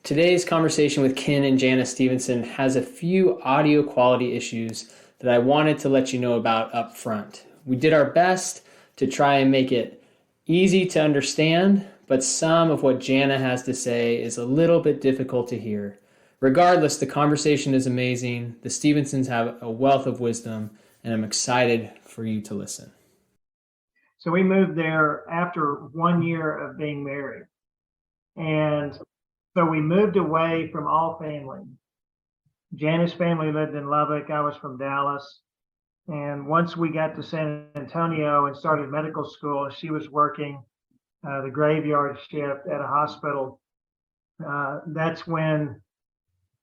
Today's conversation with Ken and Jana Stephenson has a few audio quality issues that I wanted to let you know about up front. We did our best to try and make it easy to understand, but some of what Jana has to say is a little bit difficult to hear. Regardless, the conversation is amazing. The Stephensons have a wealth of wisdom, and I'm excited for you to listen. So we moved there after 1 year of being married. And so we moved away from all family. Jana's family lived in Lubbock. I was from Dallas. And once we got to San Antonio and started medical school, she was working the graveyard shift at a hospital. That's when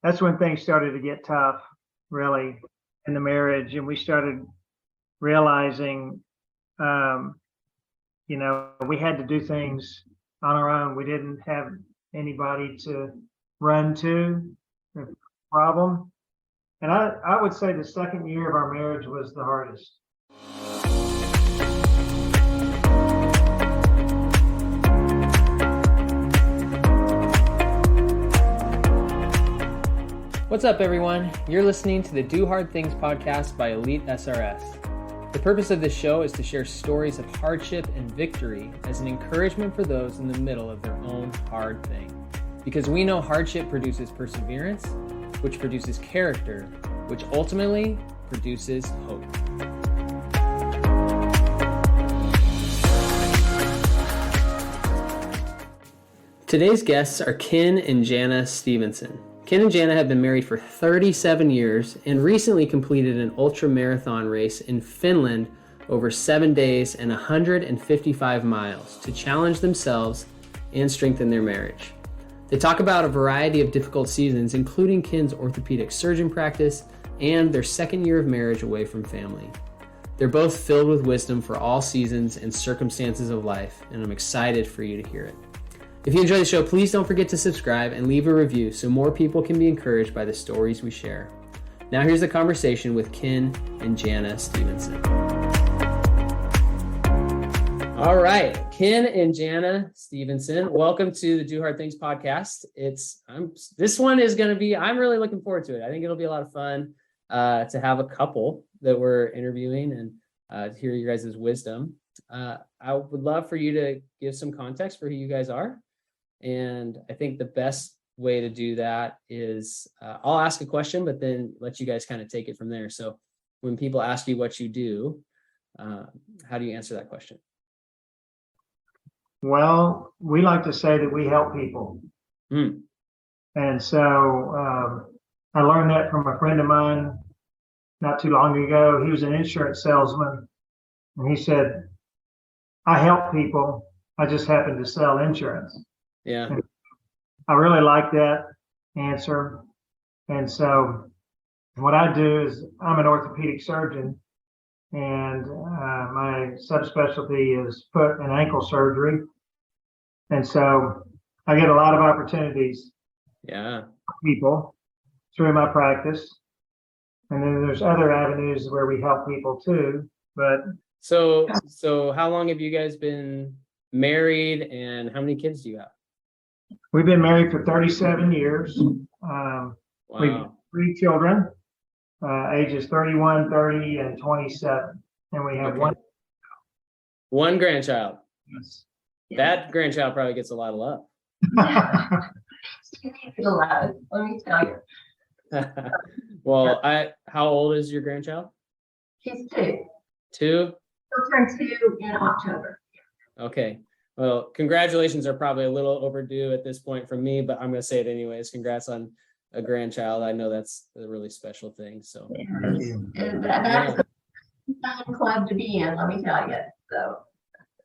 things started to get tough, really, in the marriage. And we started realizing, we had to do things on our own. We didn't have anybody to run to the problem. And I would say the second year of our marriage was the hardest. What's up, everyone? You're listening to the Do Hard Things podcast by Elite SRS. The purpose of this show is to share stories of hardship and victory as an encouragement for those in the middle of their own hard thing. Because we know hardship produces perseverance, which produces character, which ultimately produces hope. Today's guests are Ken and Jana Stephenson. Ken and Jana have been married for 37 years and recently completed an ultramarathon race in Finland over 7 days and 155 miles to challenge themselves and strengthen their marriage. They talk about a variety of difficult seasons, including Ken's orthopedic surgeon practice and their second year of marriage away from family. They're both filled with wisdom for all seasons and circumstances of life, and I'm excited for you to hear it. If you enjoy the show, please don't forget to subscribe and leave a review so more people can be encouraged by the stories we share. Now here's the conversation with Ken and Jana Stephenson. All right, Ken and Jana Stephenson, welcome to the Do Hard Things podcast. This one is going to be, I'm really looking forward to it. I think it'll be a lot of fun to have a couple that we're interviewing and hear your guys' wisdom. I would love for you to give some context for who you guys are. And I think the best way to do that is I'll ask a question, but then let you guys kind of take it from there. So when people ask you what you do, how do you answer that question? Well, we like to say that we help people. And so I learned that from a friend of mine not too long ago. He was an insurance salesman. And he said, I help people. I just happen to sell insurance. Yeah. And I really like that answer. And so what I do is I'm an orthopedic surgeon, and my subspecialty is foot and ankle surgery. And so I get a lot of opportunities. Yeah. People through my practice. And then there's other avenues where we help people too. But So how long have you guys been married and how many kids do you have? we've been married for 37 years. Wow. We have 3 children, ages 31, 30, and 27. And we have Okay. One grandchild. Yes. That grandchild probably gets a lot of love. Let me tell you. Well, how old is your grandchild? She's 2. 2? She'll turn 2 in October. Okay. Well, congratulations are probably a little overdue at this point from me, but I'm going to say it anyways. Congrats on a grandchild. I know that's a really special thing. So And that's a fun club to be in, let me tell you. So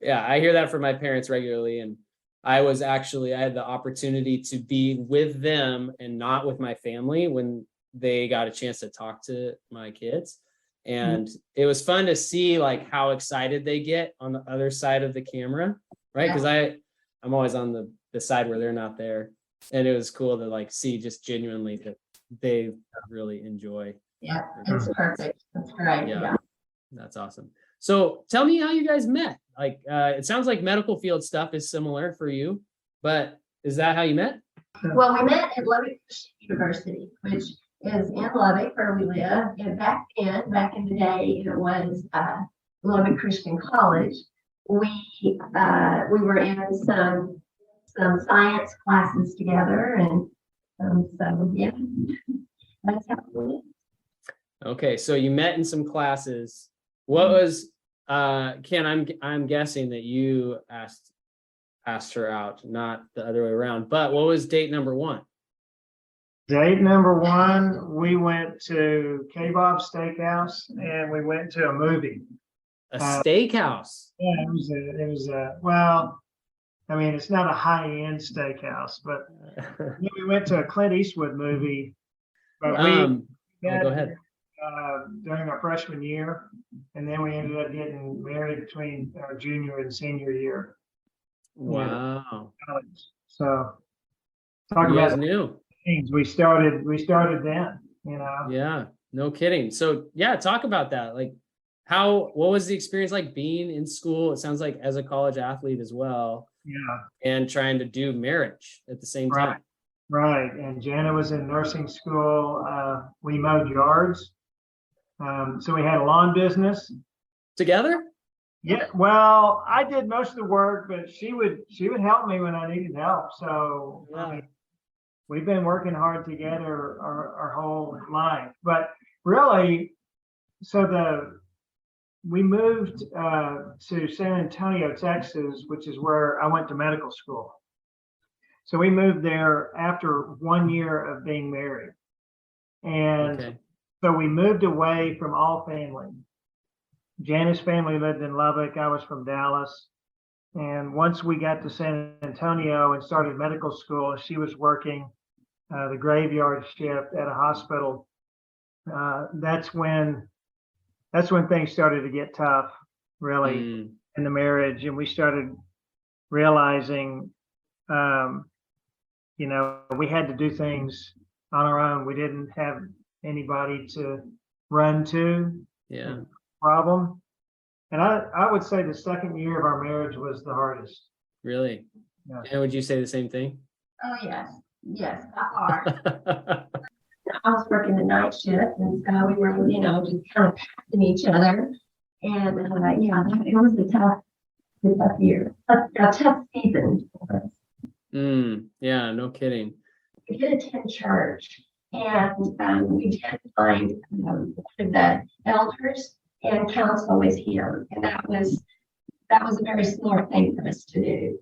yeah, I hear that from my parents regularly. And I had the opportunity to be with them and not with my family when they got a chance to talk to my kids. And it was fun to see like how excited they get on the other side of the camera, right? Because I'm always on the side where they're not there. And it was cool to like see just genuinely that they really enjoy. yeah, it's perfect. That's great. Yeah. That's awesome. So tell me how you guys met. Like, it sounds like medical field stuff is similar for you, but Is that how you met? Well, we met at Lubbock Christian University, which is in Lubbock where we live. And back in the day, it was Lubbock Christian College. We were in some science classes together, and so yeah, that's how we met. Okay, so you met in some classes. What was Ken? I'm guessing that you asked her out, not the other way around. But what was date number one? Date number one, we went to K-Bob Steakhouse and we went to a movie. A steakhouse. Yeah, it was well, I mean, it's not a high-end steakhouse, but we went to a Clint Eastwood movie. But go ahead. During our freshman year, and then we ended up getting married between our junior and senior year. Wow. So talk You about guys knew. things. We started then, you know. Yeah, no kidding. So yeah, talk about that. Like what was the experience like being in school? It sounds like as a college athlete as well. Yeah. And trying to do marriage at the same time. Right. And Jana was in nursing school. We mowed yards. So we had a lawn business. Together? Yeah, well, I did most of the work, but she would help me when I needed help. So Yeah. I mean, we've been working hard together our whole life. But really, we moved to San Antonio, Texas, which is where I went to medical school. So we moved there after 1 year of being married. And so we moved away from all family. Jana's family lived in Lubbock. I was from Dallas. And once we got to San Antonio and started medical school, she was working the graveyard shift at a hospital. That's when things started to get tough, really, in the marriage. And we started realizing, we had to do things on our own. We didn't have anybody to run to. Yeah. Problem. And I would say the second year of our marriage was the hardest. Really? Yeah. And would you say the same thing? Oh yes, by far. I was working the night shift, and so we were, just kind of passing each other. And it was a tough year, a tough season for us. Yeah, no kidding. We did attend church, and we did find one of the elders, and counsel was him, and that was a very smart thing for us to do.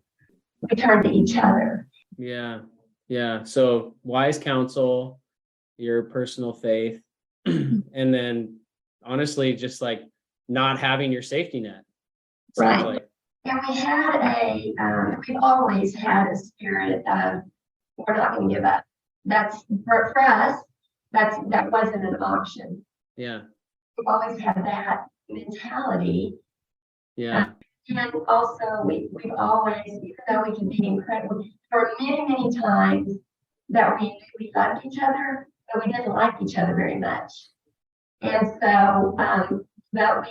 We turned to each other. Yeah. So wise counsel, your personal faith, and then honestly, just like not having your safety net. Right. Like. And we've always had a spirit of, we're not going to give up. That's for us. That wasn't an option. Yeah. We've always had that mentality. Yeah. And also we've always, even though we can be incredible, for many times that we loved each other, but we didn't like each other very much. And so that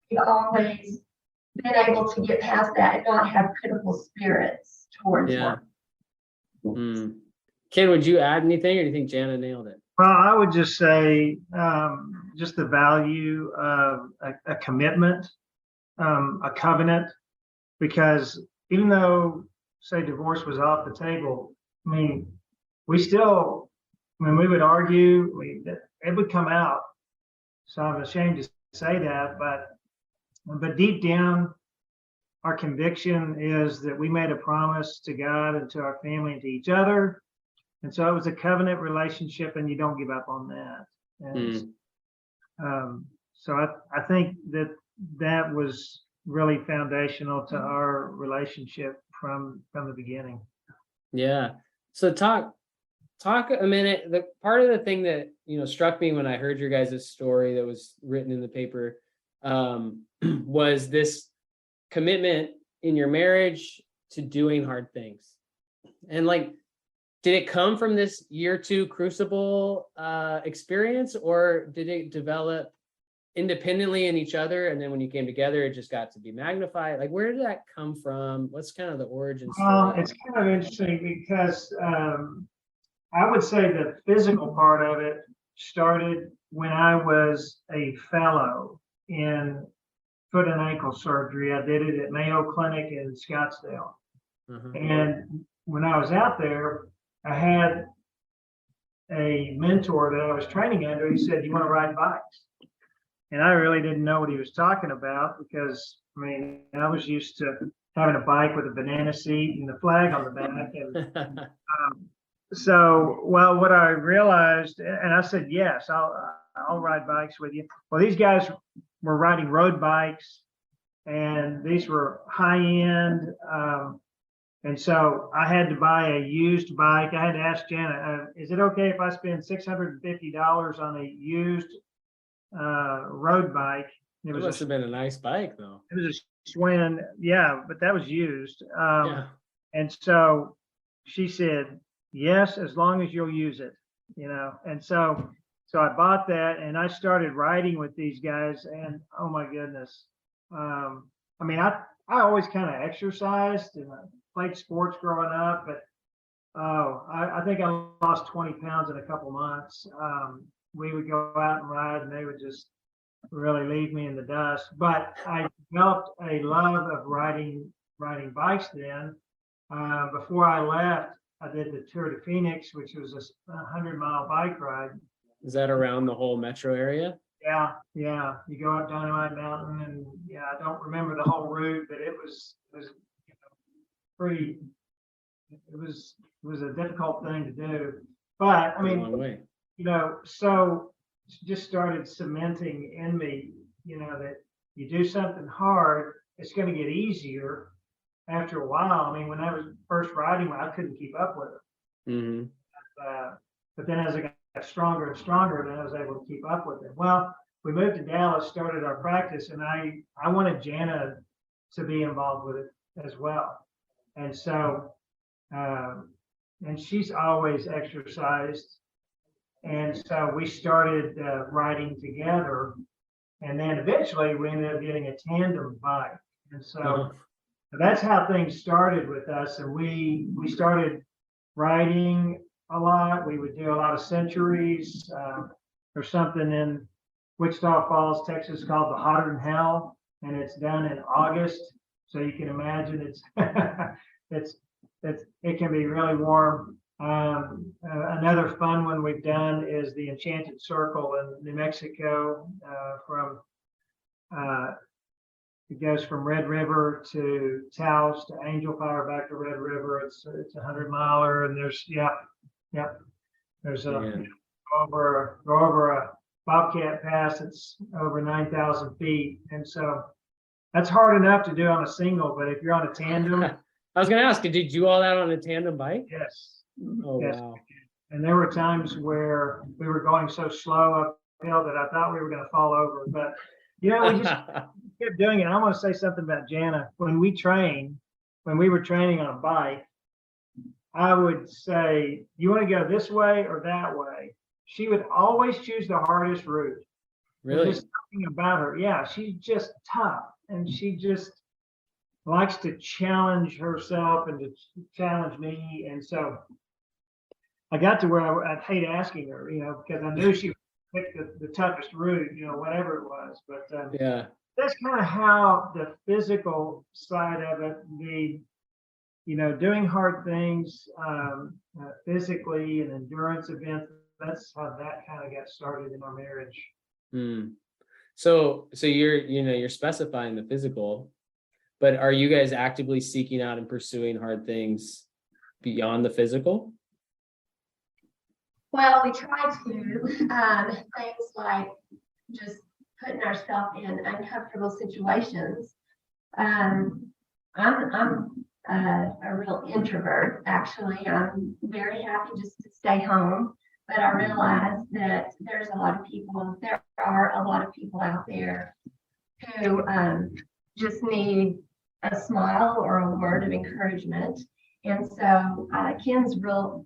we've always been able to get past that and not have critical spirits towards one. Ken, would you add anything, or do you think Jana nailed it? Well, I would just say just the value of a commitment, a covenant, because even though, say, divorce was off the table, I mean, we still, when we would argue, it would come out. So I'm ashamed to say that, but deep down, our conviction is that we made a promise to God and to our family and to each other. And so it was a covenant relationship, and you don't give up on that. And so I think that was really foundational to our relationship from the beginning. Yeah. So talk a minute. The part of the thing that struck me when I heard your guys' story that was written in the paper was this commitment in your marriage to doing hard things. And did it come from this year 2 crucible experience, or did it develop independently in each other, and then when you came together, it just got to be magnified? Like, where did that come from? What's kind of the origin story? It's kind of interesting because I would say the physical part of it started when I was a fellow in foot and ankle surgery. I did it at Mayo Clinic in Scottsdale. And when I was out there, I had a mentor that I was training under. He said, "You want to ride bikes?" And I really didn't know what he was talking about because, I mean, I was used to having a bike with a banana seat and the flag on the back. And so, well, what I realized, and I said, yes, I'll ride bikes with you. Well, these guys were riding road bikes, and these were high end. And so I had to buy a used bike. I had to ask Jana, is it okay if I spend $650 on a used road bike? It must have been a nice bike, though. It was a Schwinn, yeah, but that was used. Yeah. And so she said, yes, as long as you'll use it, And so I bought that, and I started riding with these guys, and oh my goodness. I mean, I always kind of exercised and I played sports growing up, but I think I lost 20 pounds in a couple months. We would go out and ride, and they would just really leave me in the dust. But I developed a love of riding bikes then. Before I left, I did the Tour de Phoenix, which was a 100-mile bike ride. Is that around the whole metro area? Yeah. You go up Dynamite Mountain, and I don't remember the whole route, but it was pretty. It was a difficult thing to do, but I mean, so just started cementing in me, that you do something hard, it's going to get easier after a while. I mean, when I was first riding, I couldn't keep up with it. But then as I got stronger and stronger, then I was able to keep up with it. Well, we moved to Dallas, started our practice, and I wanted Jana to be involved with it as well. And so, and she's always exercised. And so we started riding together. And then eventually we ended up getting a tandem bike. And so that's how things started with us. And we started riding a lot. We would do a lot of centuries. There's something in Wichita Falls, Texas called the Hotter Than Hell, and it's done in August. So you can imagine it can be really warm. Another fun one we've done is the Enchanted Circle in New Mexico. It goes from Red River to Taos to Angel Fire back to Red River. It's a 100-miler, and there's go over a Bobcat Pass. It's over 9,000 feet, and so that's hard enough to do on a single. But if you're on a tandem, I was going to ask, did you do all that on a tandem bike? Yes. Oh, yes. wow. And there were times where we were going so slow uphill that I thought we were going to fall over. But, we just kept doing it. I want to say something about Jana. When we were training on a bike, I would say, you want to go this way or that way? She would always choose the hardest route. Really? There's something about her. Yeah, she's just tough. And she just likes to challenge herself and to challenge me. And so I got to where I'd hate asking her, because I knew she would pick the toughest route, whatever it was. But that's kind of how the physical side of it, doing hard things physically and endurance events, that's how that kind of got started in our marriage. So you're specifying the physical, but are you guys actively seeking out and pursuing hard things beyond the physical? Well, we try to, things like just putting ourselves in uncomfortable situations. I'm a real introvert, actually. I'm very happy just to stay home, but I realize that there are a lot of people out there who just need a smile or a word of encouragement. And so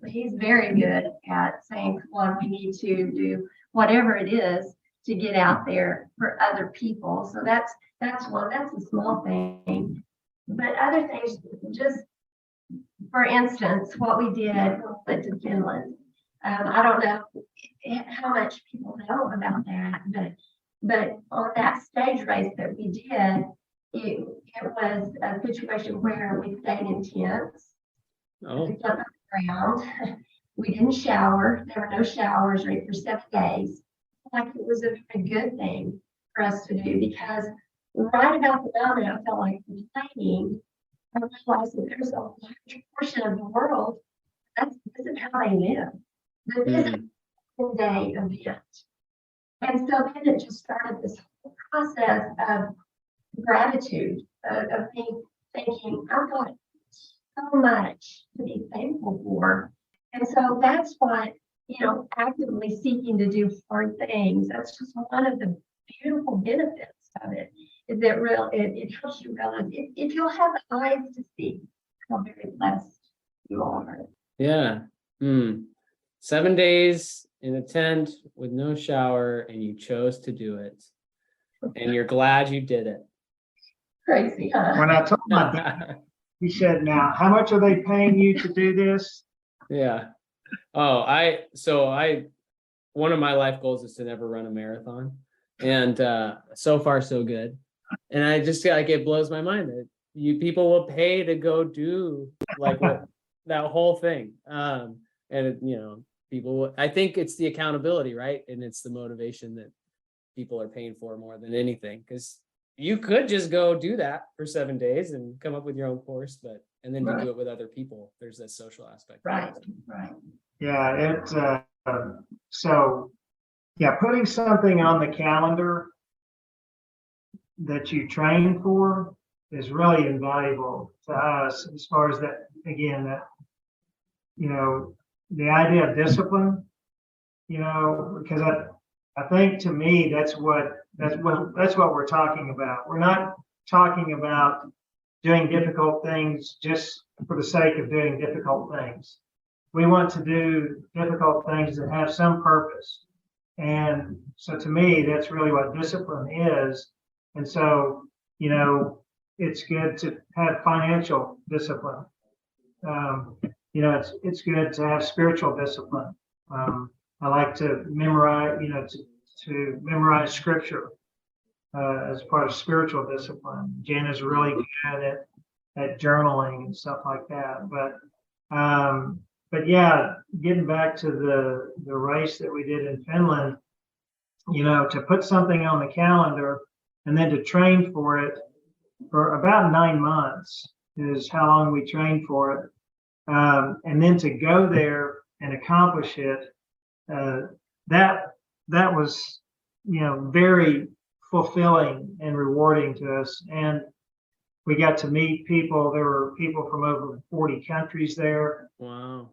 he's very good at saying, come on, we need to do whatever it is to get out there for other people. So that's a small thing. But other things, just for instance, what we did when we went to Finland. I don't know how much people know about that, but on that stage race that we did, it was a situation where we stayed in tents. Oh, We slept on the ground. We didn't shower. There were no showers right for 7 days. Like, it was a very good thing for us to do, because right about the moment I felt like complaining, I realized that there's a large portion of the world this is how they live. But this is a day event. And so then it just started this whole process of gratitude, of me thinking, I've got so much to be thankful for. And so that's what, actively seeking to do hard things, that's just one of the beautiful benefits of it, is that it helps you realize, if you'll have the eyes to see how very blessed you are. yeah. 7 days in a tent with no shower, and you chose to do it, and you're glad you did it. Crazy, huh? When I told my dad, he said, "Now, how much are they paying you to do this?" Yeah. Oh, one of my life goals is to never run a marathon, and so far so good. And I just like, it blows my mind that people will pay to go do like that whole thing. And people, I think it's the accountability, right? And it's the motivation that people are paying for more than anything, because you could just go do that for 7 days and come up with your own course, and then to do it with other people, there's that social aspect. Right. Yeah, putting something on the calendar that you train for is really invaluable to us, as far as that, again, the idea of discipline, because I think, to me, that's what we're talking about. We're not talking about doing difficult things just for the sake of doing difficult things. We want to do difficult things that have some purpose. And so, to me, that's really what discipline is. And so, it's good to have financial discipline. It's good to have spiritual discipline. I like to memorize, to memorize scripture as part of spiritual discipline. Jana's really good at journaling and stuff like that. But yeah, getting back to the race that we did in Finland, to put something on the calendar and then to train for it for about 9 months is how long we trained for it. And then to go there and accomplish it, that was, very fulfilling and rewarding to us. And we got to meet people. There were people from over 40 countries there. Wow.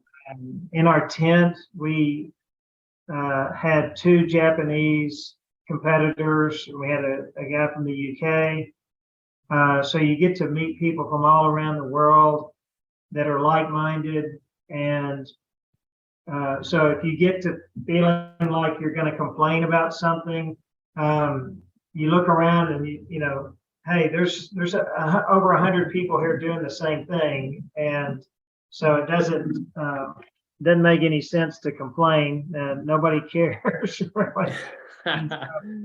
In our tent, we had 2 Japanese competitors. We had a guy from the UK. So you get to meet people from all around the world that are like-minded. And so if you get to feeling like you're going to complain about something, you look around and hey, there's over 100 people here doing the same thing, and so it doesn't make any sense to complain. Nobody cares. Really.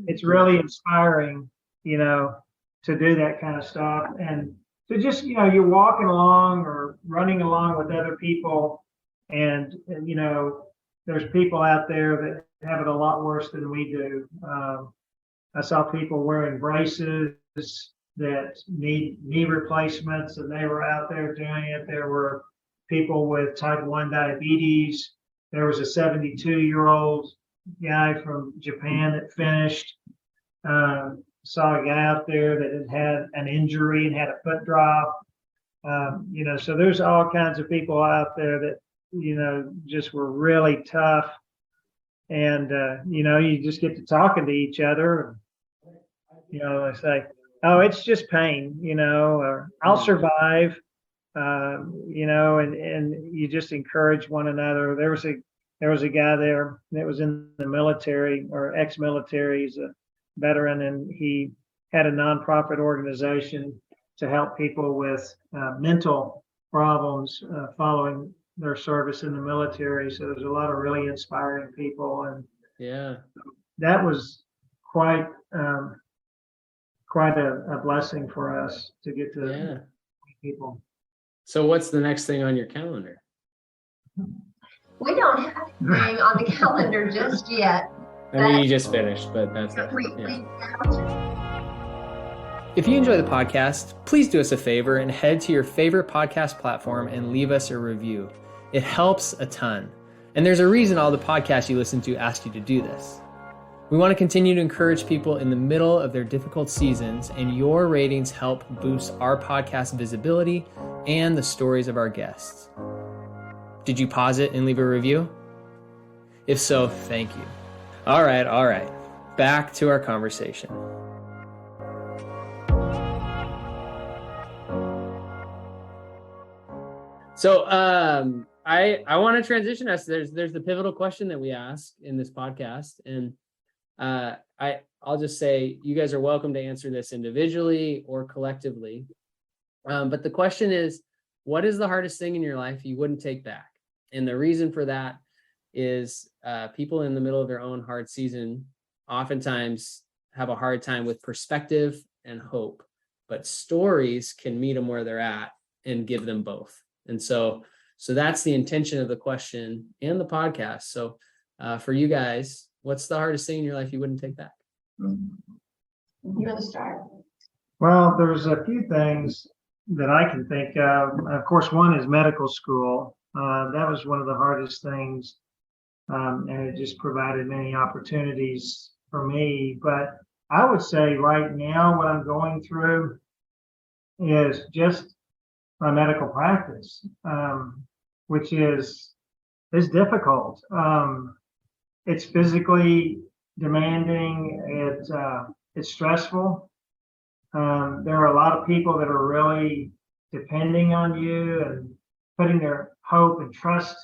It's really inspiring, to do that kind of stuff, and to just you're walking along or running along with other people, and there's people out there that have it a lot worse than we do. I saw people wearing braces that need knee replacements, and they were out there doing it. There were people with type 1 diabetes. There was a 72-year-old guy from Japan that finished. Saw a guy out there that had an injury and had a foot drop. So there's all kinds of people out there that, just were really tough. And, you just get to talking to each other. They say, "Oh, it's just pain, or I'll survive," and you just encourage one another. There was there was a guy there that was in the military or ex-military. He's a veteran, and he had a nonprofit organization to help people with mental problems following their service in the military. So there's a lot of really inspiring people, and Yeah. that was quite a blessing for us to get to meet people. So what's the next thing on your calendar? We don't have anything on the calendar just yet. I mean, you just finished, but that's it. If you enjoy the podcast, please do us a favor and head to your favorite podcast platform and leave us a review. It helps a ton. And there's a reason all the podcasts you listen to ask you to do this. We want to continue to encourage people in the middle of their difficult seasons, and your ratings help boost our podcast visibility and the stories of our guests. Did you pause it and leave a review? If so, thank you. All right. Back to our conversation. So I want to transition us. There's the pivotal question that we ask in this podcast, and I'll just say you guys are welcome to answer this individually or collectively. But the question is, what is the hardest thing in your life you wouldn't take back? And the reason for that is people in the middle of their own hard season oftentimes have a hard time with perspective and hope, but stories can meet them where they're at and give them both. And so that's the intention of the question and the podcast. So for you guys, what's the hardest thing in your life you wouldn't take back? You want to start? Well, there's a few things that I can think of. Of course, one is medical school. That was one of the hardest things, and it just provided many opportunities for me. But I would say right now what I'm going through is just my medical practice, which is difficult. It's physically demanding. It's stressful. There are a lot of people that are really depending on you and putting their hope and trust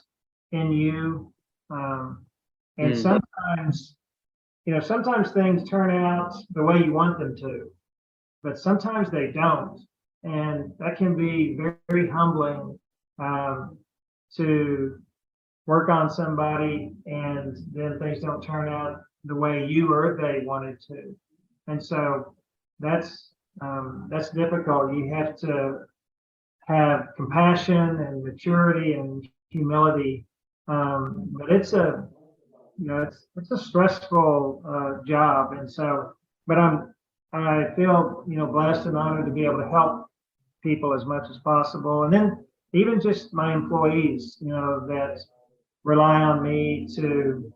in you. And sometimes things turn out the way you want them to, but sometimes they don't. And that can be very, very humbling to work on somebody and then things don't turn out the way you or they wanted to. And so that's difficult. You have to have compassion and maturity and humility. But it's a stressful job. And so, but I feel, blessed and honored to be able to help people as much as possible. And then even just my employees, that rely on me to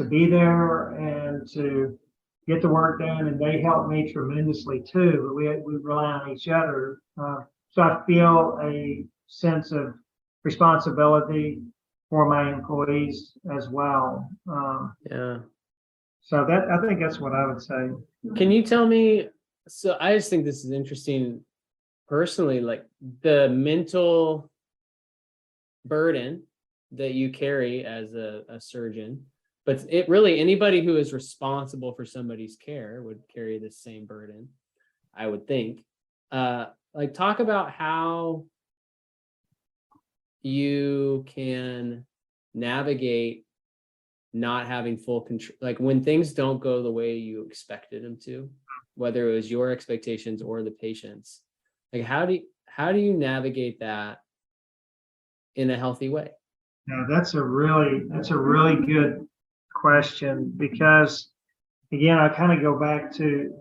be there and to get the work done, and they help me tremendously too. But we rely on each other. So I feel a sense of responsibility for my employees as well. So I think that's what I would say. Can you tell me, so I just think this is interesting personally, like the mental burden that you carry as a surgeon, but it really, anybody who is responsible for somebody's care would carry the same burden, I would think. Like, talk about how you can navigate not having full control, like when things don't go the way you expected them to, whether it was your expectations or the patient's. Like, how do you navigate that in a healthy way? Yeah, that's a really good question, because again, I kind of go back to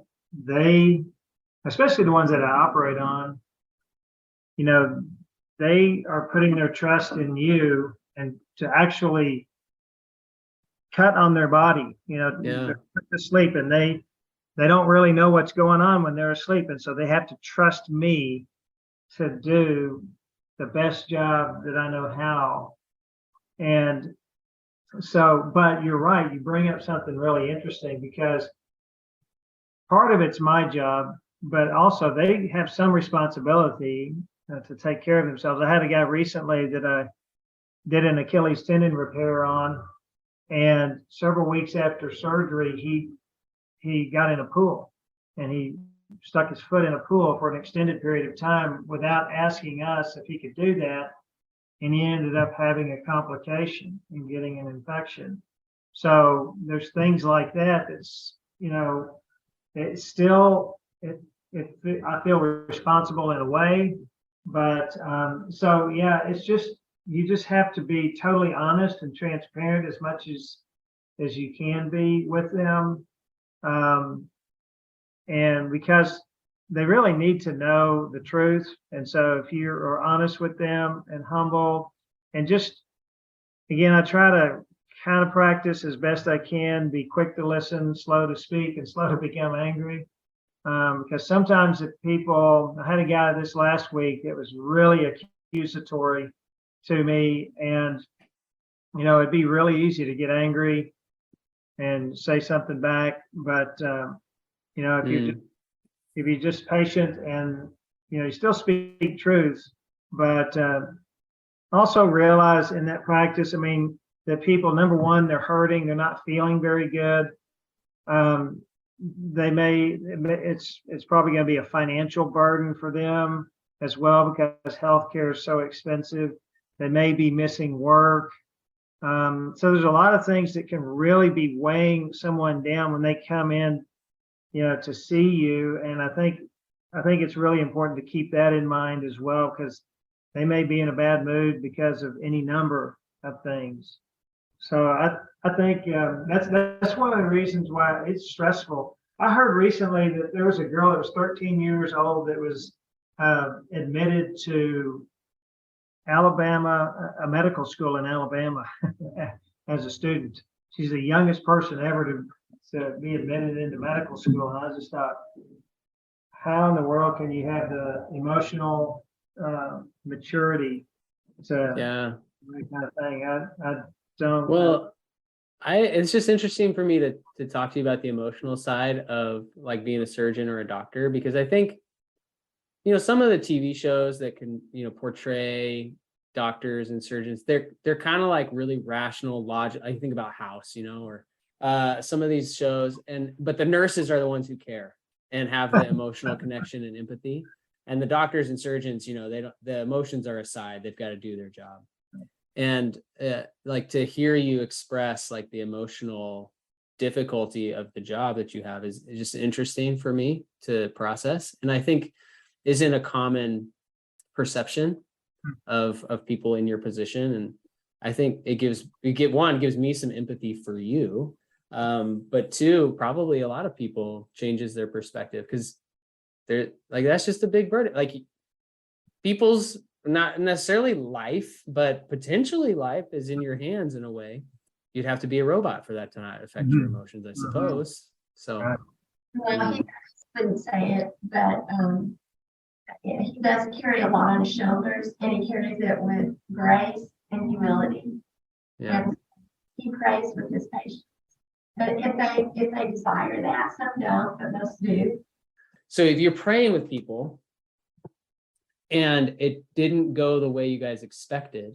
especially the ones that I operate on, they are putting their trust in you and to actually cut on their body, they're put to sleep, and they don't really know what's going on when they're asleep. And so they have to trust me to do the best job that I know how. And so, but you're right, you bring up something really interesting, because part of it's my job, but also they have some responsibility to take care of themselves. I had a guy recently that did an Achilles tendon repair on, and several weeks after surgery, he got in a pool, and he stuck his foot in a pool for an extended period of time without asking us if he could do that, and he ended up having a complication and getting an infection. So there's things like that that's, it's still, I feel responsible in a way, but so yeah, it's just, you just have to be totally honest and transparent as much as you can be with them. And because they really need to know the truth. And so if you are honest with them and humble, and just, again, I try to kind of practice as best I can, be quick to listen, slow to speak, and slow to become angry. Because sometimes if people, I had a guy this last week that was really accusatory to me, and, it'd be really easy to get angry and say something back. But, if you're just patient and, you still speak truth, but also realize in that practice, that people, number one, they're hurting, they're not feeling very good. It's probably going to be a financial burden for them as well, because healthcare is so expensive. They may be missing work. So there's a lot of things that can really be weighing someone down when they come in, to see you. And I think it's really important to keep that in mind as well, because they may be in a bad mood because of any number of things. So I think that's one of the reasons why it's stressful. I heard recently that there was a girl that was 13 years old that was admitted to Alabama, a medical school in Alabama, as a student. She's the youngest person ever to be admitted into medical school. And I just thought, how in the world can you have the emotional maturity to that kind of thing? I don't. Well, it's just interesting for me to talk to you about the emotional side of like being a surgeon or a doctor, because I think, some of the TV shows that can, portray doctors and surgeons, they're kind of like really rational, logic. I think about House, or some of these shows, but the nurses are the ones who care and have the emotional connection and empathy. And the doctors and surgeons, the emotions are aside, they've got to do their job. And like to hear you express like the emotional difficulty of the job that you have is just interesting for me to process. And I think isn't a common perception of people in your position. And I think it gives me some empathy for you. But two, probably a lot of people changes their perspective, because they're like, that's just a big burden. Like people's not necessarily life, but potentially life is in your hands in a way. You'd have to be a robot for that to not affect your emotions, I suppose. So, well, he wouldn't say it, but he does carry a lot on his shoulders, and he carries it with grace and humility. Yeah. And he prays with his patients. But if they desire that, some don't, but most do. So if you're praying with people and it didn't go the way you guys expected,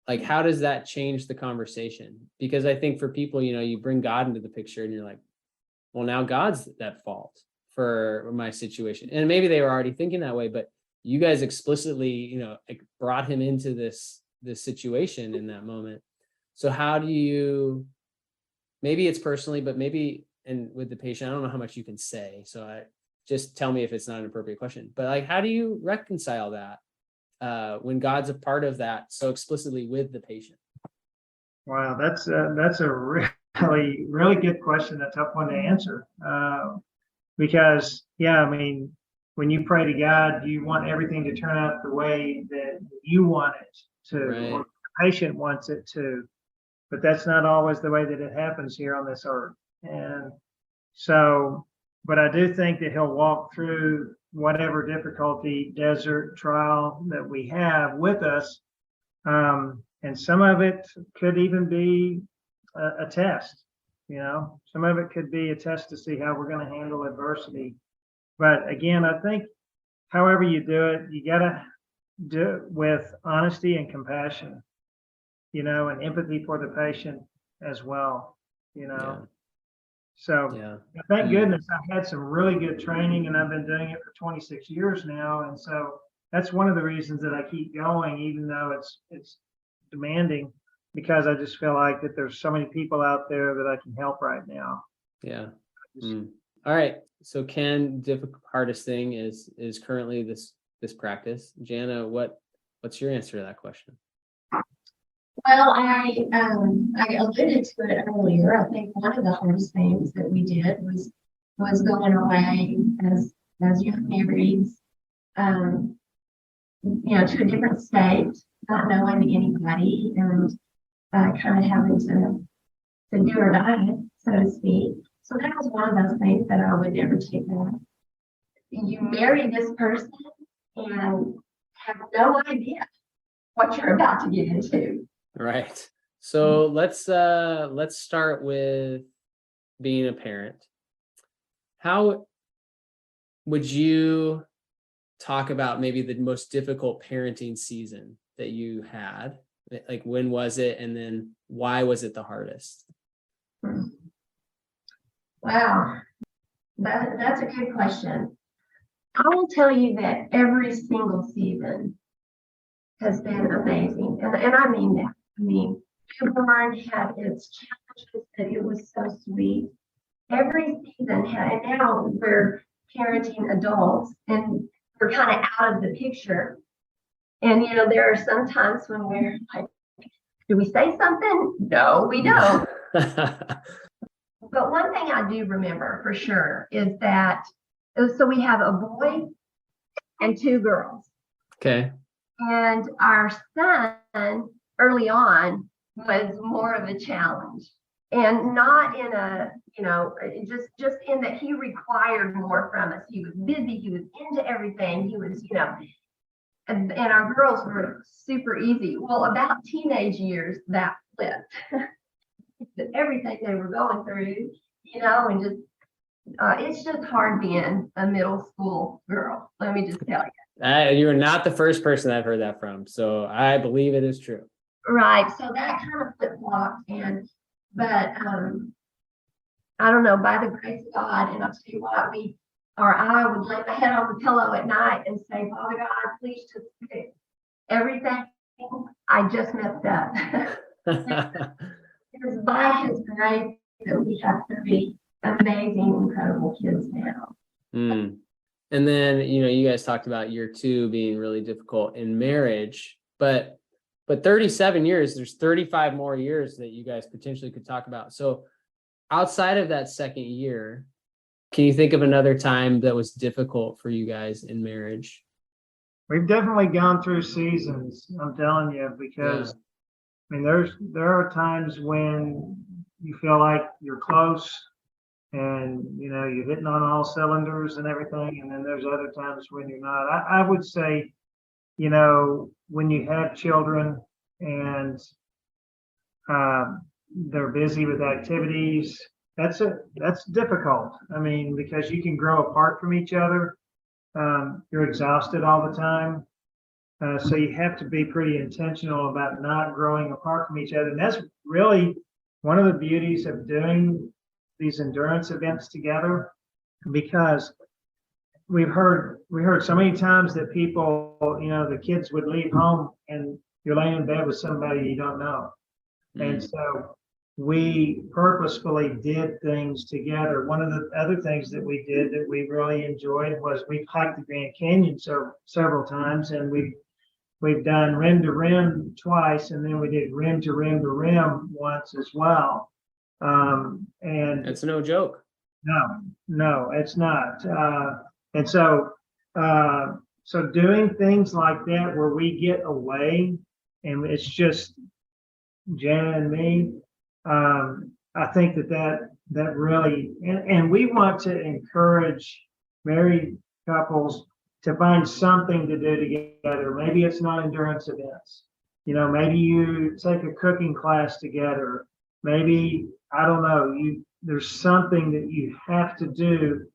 like how does that change the conversation? Because I think for people, you bring God into the picture and you're like, well, now God's at fault for my situation. And maybe they were already thinking that way, but you guys explicitly, brought him into this situation in that moment. So how do you, maybe it's personally, but maybe, and with the patient, I don't know how much you can say. So just tell me if it's not an appropriate question, but like, how do you reconcile that when God's a part of that so explicitly with the patient? Wow, that's a really, really good question. A tough one to answer. Because, when you pray to God, you want everything to turn out the way that you want it to, right, or the patient wants it to. But that's not always the way that it happens here on this earth. And so, but I do think that he'll walk through whatever difficulty, desert, trial that we have with us. And some of it could even be a test, some of it could be a test to see how we're going to handle adversity. But again, I think however you do it, you gotta do with honesty and compassion, and empathy for the patient as well, Yeah. So Yeah. thank goodness I've had some really good training, and I've been doing it for 26 years now. And so that's one of the reasons that I keep going, even though it's demanding, because I just feel like that there's so many people out there that I can help right now. Yeah. All right. So Ken, hardest thing is currently this practice. Jana, what's your answer to that question? Well, I alluded to it earlier. I think one of the hardest things that we did was going away as young marrieds, to a different state, not knowing anybody, and kind of having to do or die, so to speak. So that was one of those things that I would never take back. You marry this person and have no idea what you're about to get into. Right. So let's start with being a parent. How would you talk about maybe the most difficult parenting season that you had? Like, when was it, and then why was it the hardest? Wow, that's a good question. I will tell you that every single season has been amazing, and I mean that. I mean, newborn had its challenges, but it was so sweet. Every season had, and now we're parenting adults, and we're kind of out of the picture. And there are some times when we're like, do we say something? No, we don't. But one thing I do remember for sure is that, so we have a boy and 2 girls. Okay. And our son early on was more of a challenge, and not in a, just in that he required more from us. He was busy, he was into everything, he was, and our girls were super easy. Well, about teenage years, that flipped. Everything they were going through, and just, it's just hard being a middle school girl. Let me just tell you. You're not the first person I've heard that from, so I believe it is true. Right. So that kind of flip-flopped, but I don't know, by the grace of God, and I'll tell you what, I would lay my head on the pillow at night and say, Father God, please just fix everything I just messed up. Because by His grace that we have 3 amazing, incredible kids now. And then, you guys talked about year 2 being really difficult in marriage, but 37 years, there's 35 more years that you guys potentially could talk about. So outside of that second year, can you think of another time that was difficult for you guys in marriage? We've definitely gone through seasons, I'm telling you, because I mean, there are times when you feel like you're close and, you're hitting on all cylinders and everything. And then there's other times when you're not. I would say, when you have children and they're busy with activities, that's difficult. I mean, because you can grow apart from each other. You're exhausted all the time. So you have to be pretty intentional about not growing apart from each other. And that's really one of the beauties of doing these endurance events together, because we heard so many times that people, the kids would leave home and you're laying in bed with somebody you don't know. And so we purposefully did things together. One of the other things that we did that we really enjoyed was we hiked the Grand Canyon several times, and we've done rim to rim twice, and then we did rim to rim to rim once as well. And it's no joke. No, it's not. And so doing things like that where we get away and it's just Jana and me, I think that really, and we want to encourage married couples to find something to do together. Maybe it's not endurance events. Maybe you take a cooking class together. Maybe, I don't know, there's something that you have to do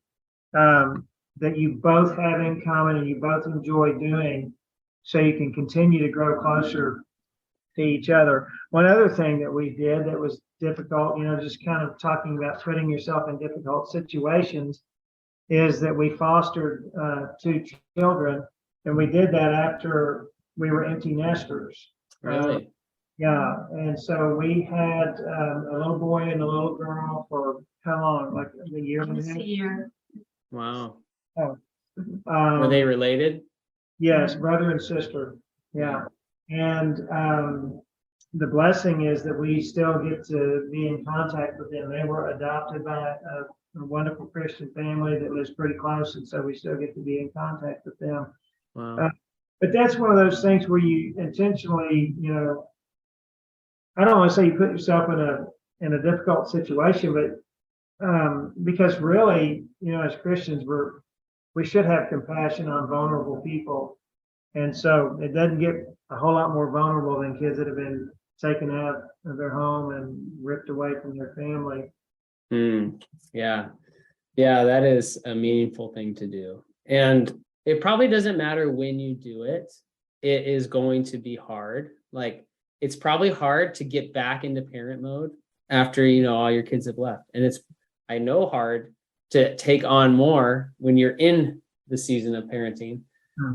that you both have in common and you both enjoy doing. so you can continue to grow closer to each other. One other thing that we did that was difficult, just kind of talking about putting yourself in difficult situations, is that we fostered 2 children, and we did that after we were empty nesters. Really? Yeah, and so we had a little boy and a little girl for how long? Like a year and a Almost half? a year. Wow. Oh. Were they related? Yes, brother and sister. Yeah. And the blessing is that we still get to be in contact with them. They were adopted by a wonderful Christian family that lives pretty close, and so we still get to be in contact with them. Wow. But that's one of those things where you intentionally, I don't want to say you put yourself in a difficult situation, but because really, as Christians, we should have compassion on vulnerable people, and so it doesn't get a whole lot more vulnerable than kids that have been taken out of their home and ripped away from their family. Yeah. Yeah, that is a meaningful thing to do. And it probably doesn't matter when you do it. It is going to be hard. Like, it's probably hard to get back into parent mode after, all your kids have left. And it's, I know, hard to take on more when you're in the season of parenting,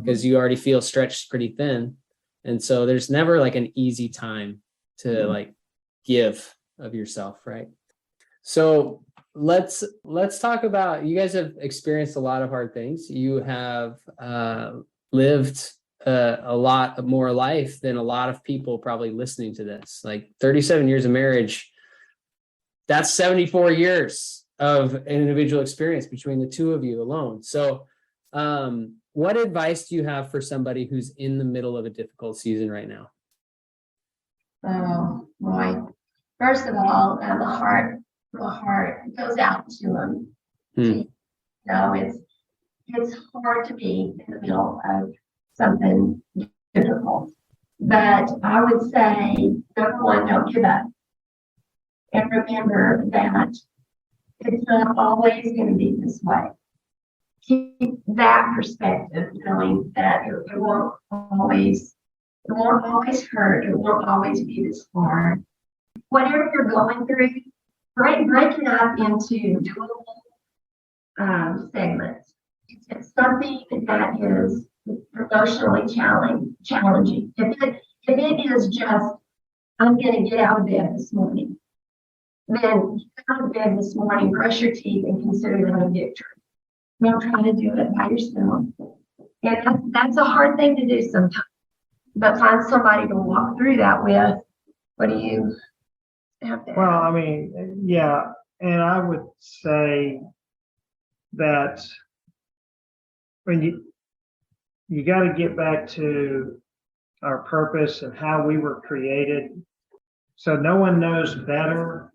because you already feel stretched pretty thin. And so there's never like an easy time to like give of yourself, right? So let's talk about, you guys have experienced a lot of hard things. You have lived a lot more life than a lot of people probably listening to this. Like 37 years of marriage, that's 74 years of an individual experience between the two of you alone. So what advice do you have for somebody who's in the middle of a difficult season right now? Oh boy. First of all, the heart goes out to them. It's hard to be in the middle of something difficult. But I would say, number one, don't give up. And remember that it's not always going to be this way. Keep that perspective, knowing that it won't always hurt. It won't always be this hard. Whatever you're going through, break it up into doable segments. It's something that is emotionally challenging. If it is just, I'm going to get out of bed this morning, then get out of bed this morning, brush your teeth, and consider that a victory. Don't try to do it by yourself. And that's a hard thing to do sometimes. But find somebody to walk through that with. What do you have to add? Well, I mean, yeah. And I would say that when you got to get back to our purpose and how we were created. So no one knows better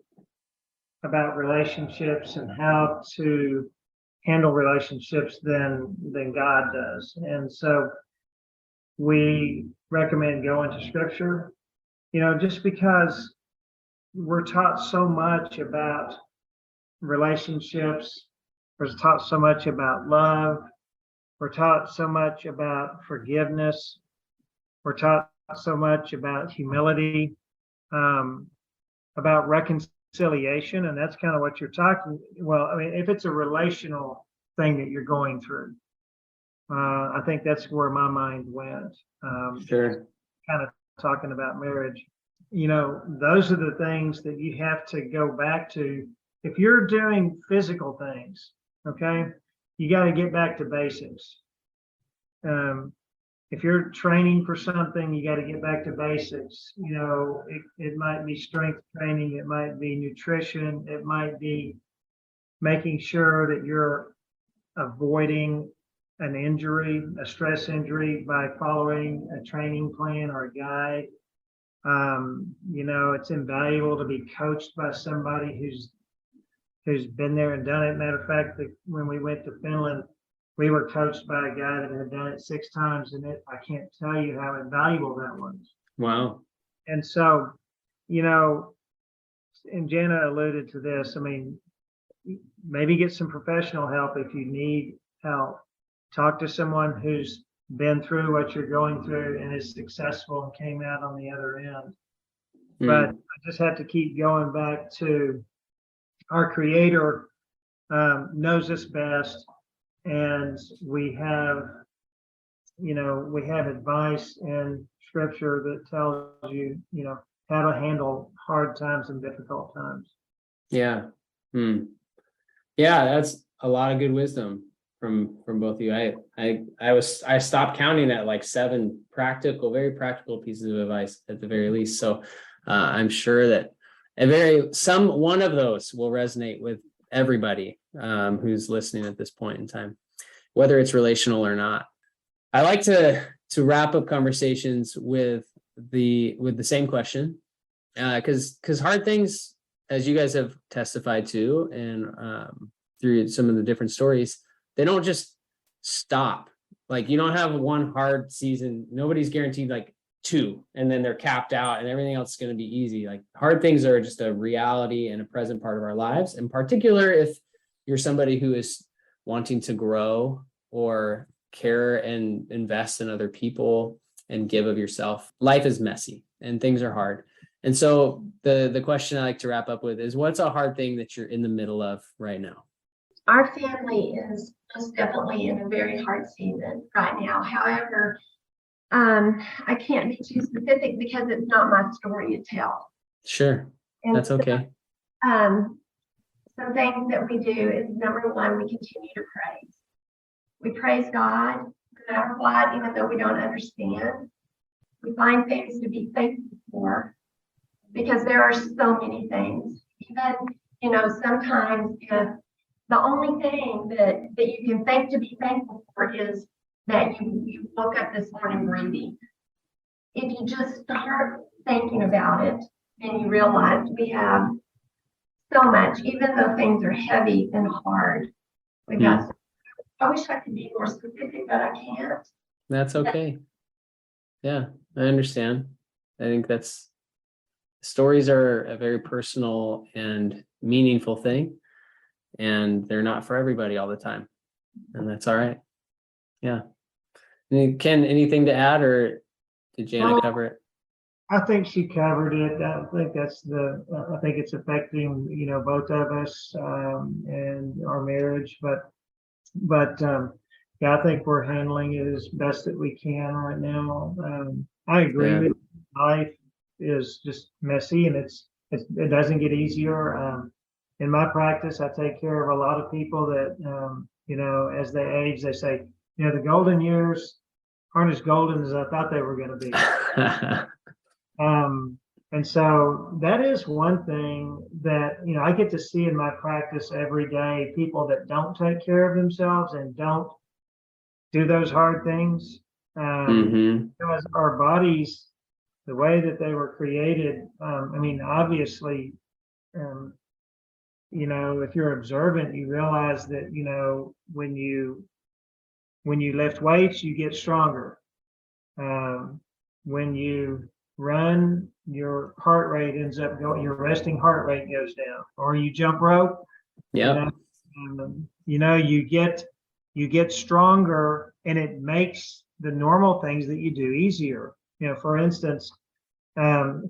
about relationships and how to handle relationships than God does. And so we recommend going to scripture, just because we're taught so much about relationships, we're taught so much about love, we're taught so much about forgiveness, we're taught so much about humility, about reconciliation, and that's kind of what you're talking. Well, I mean, if it's a relational thing that you're going through, I think that's where my mind went. Sure. Kind of talking about marriage, those are the things that you have to go back to. If you're doing physical things, okay, you got to get back to basics. If you're training for something, you got to get back to basics. It might be strength training, it might be nutrition, it might be making sure that you're avoiding an injury, a stress injury, by following a training plan or a guide. It's invaluable to be coached by somebody who's been there and done it. Matter of fact, when we went to Finland, we were coached by a guy that had done it 6 times, and I can't tell you how invaluable that was. Wow. And so, and Jana alluded to this, I mean, maybe get some professional help if you need help. Talk to someone who's been through what you're going through and is successful and came out on the other end. Mm. But I just have to keep going back to our Creator knows us best, and we have advice in Scripture that tells you, how to handle hard times and difficult times. Yeah. Yeah, that's a lot of good wisdom from both of you. I stopped counting at like 7 very practical pieces of advice at the very least. So I'm sure that one of those will resonate with everybody who's listening at this point in time, whether it's relational or not. I like to wrap up conversations with the same question, because hard things, as you guys have testified to, and through some of the different stories, they don't just stop. Like, you don't have one hard season. Nobody's guaranteed like 2, and then they're capped out and everything else is going to be easy. Like, hard things are just a reality and a present part of our lives. In particular, if you're somebody who is wanting to grow or care and invest in other people and give of yourself, life is messy and things are hard. And so the question I like to wrap up with is, what's a hard thing that you're in the middle of right now? Our family is definitely in a very hard season right now. However, I can't be too specific because it's not my story to tell. Sure, And that's okay. some things that we do is, number one, we continue to praise. We praise God no matter what, even though we don't understand. We find things to be thankful for, because there are so many things. Even, sometimes if the only thing that you can think to be thankful for is that you woke up this morning breathing. If you just start thinking about it, then you realize we have so much, even though things are heavy and hard. We got. I wish I could be more specific, but I can't. That's okay. Yeah, I understand. I think stories are a very personal and meaningful thing, and they're not for everybody all the time, and that's all right. Yeah. Ken, anything to add, or did Jana cover it? I think she covered it. I think I think it's affecting, both of us and our marriage, but yeah, I think we're handling it as best that we can right now. I agree with you. Life is just messy, and it doesn't get easier. In my practice, I take care of a lot of people that, as they age, they say, the golden years aren't as golden as I thought they were going to be. And so that is one thing that, I get to see in my practice every day, people that don't take care of themselves and don't do those hard things. Because our bodies, the way that they were created, obviously, if you're observant, you realize that, when you lift weights, you get stronger. When you run, your heart rate ends up going, your resting heart rate goes down, or you jump rope. Yeah. You get stronger, and it makes the normal things that you do easier. For instance,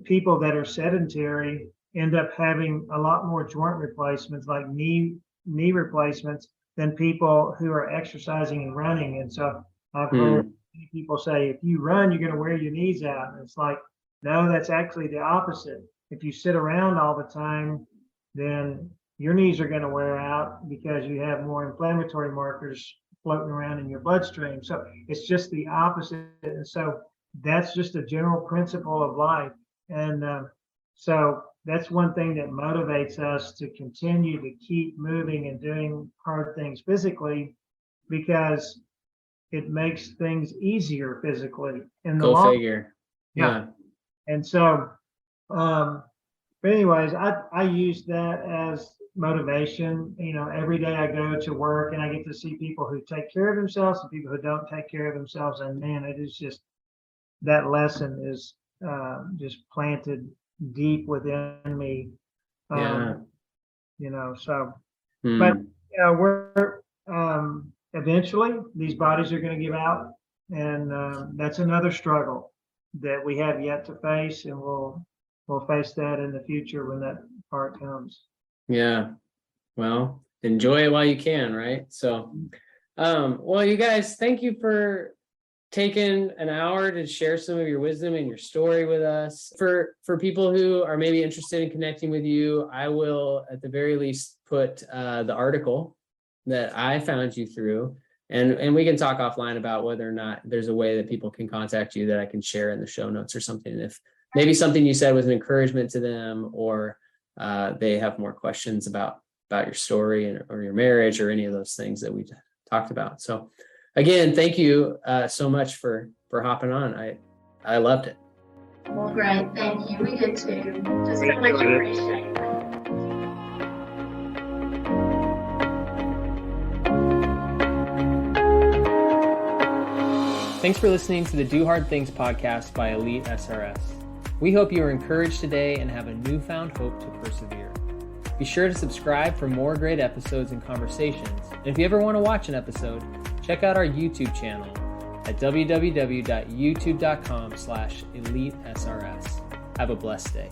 people that are sedentary end up having a lot more joint replacements, like knee replacements, than people who are exercising and running. And so I've heard people say, if you run, you're going to wear your knees out. And it's like, no, that's actually the opposite. If you sit around all the time, then your knees are going to wear out because you have more inflammatory markers floating around in your bloodstream. So it's just the opposite. And so that's just a general principle of life. And so that's one thing that motivates us to continue to keep moving and doing hard things physically, because it makes things easier physically. Go figure. Yeah. And so, but anyways, I use that as motivation. Every day I go to work and I get to see people who take care of themselves and people who don't take care of themselves. And man, it is just, that lesson is just planted deep within me. So, but we're eventually these bodies are going to give out, And that's another struggle that we have yet to face, and we'll face that in the future when that part comes. Yeah. Well, enjoy it while you can, right? So, well, you guys, thank you for taking an hour to share some of your wisdom and your story with us. For people who are maybe interested in connecting with you, I will at the very least put the article that I found you through, and we can talk offline about whether or not there's a way that people can contact you that I can share in the show notes or something. If maybe something you said was an encouragement to them, or they have more questions about your story or your marriage or any of those things that we talked about. So again, thank you so much for hopping on. I loved it. Well, great. Thank you. We did too. Just so much appreciate it. Thanks for listening to the Do Hard Things podcast by Elite SRS. We hope you are encouraged today and have a newfound hope to persevere. Be sure to subscribe for more great episodes and conversations. And if you ever want to watch an episode, check out our YouTube channel at www.youtube.com/EliteSRS. Have a blessed day.